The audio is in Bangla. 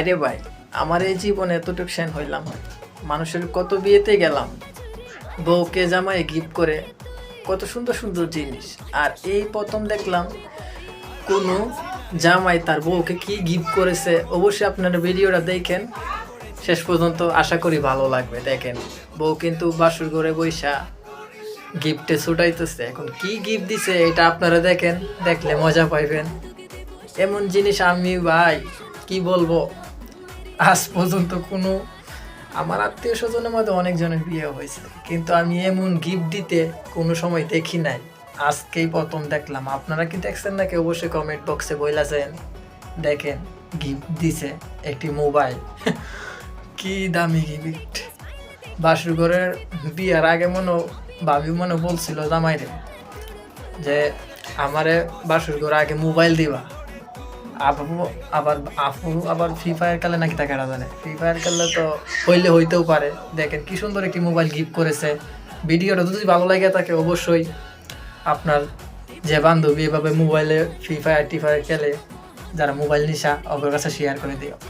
ভাইরে ভাই, আমার এই জীবনে এতটুকু সেন হইলাম, মানুষের কত বিয়েতে গেলাম, বউকে জামাই গিফট করে কত সুন্দর সুন্দর জিনিস, আর এই প্রথম দেখলাম কোনো জামাই তার বউকে কি গিফট করেছে। অবশ্যই আপনারা ভিডিওটা দেখেন শেষ পর্যন্ত, আশা করি ভালো লাগবে। দেখেন, বউ কিন্তু বাসর ঘরে বইসা গিফটে ছুটাইতেছে। এখন কি গিফট দিছে এটা আপনারা দেখেন, দেখলে মজা পাইবেন। এমন জিনিস আমি ভাই কি বলবো, আজ পর্যন্ত কোনো আমার আত্মীয় স্বজনের মধ্যে অনেকজনের বিয়ে হয়েছে, কিন্তু আমি এমন গিফট দিতে কোনো সময় দেখি নাই, আজকেই প্রথম দেখলাম। আপনারা কি দেখছেন নাকি অবশ্যই কমেন্ট বক্সে বইলাছেন। দেখেন, গিফট দিছে একটি মোবাইল। কি দামি গিফট! বাসর ঘরের বিয়ার আগে ভাবি বলছিল জামাইরে যে আমারে বাসর ঘরে আগে মোবাইল দিবা। আবার ফ্রি ফায়ার খেলে নাকি, তা কেনা জানে। ফ্রি ফায়ার খেললে তো হইতেও পারে। দেখেন কি সুন্দর একটি মোবাইল গিফট করেছে। ভিডিওটা যদি ভালো লাগে থাকে অবশ্যই আপনার যে বান্ধবী এভাবে মোবাইলে ফ্রি ফায়ার খেলে, যারা মোবাইল নিশা ওদের কাছে শেয়ার করে দিও।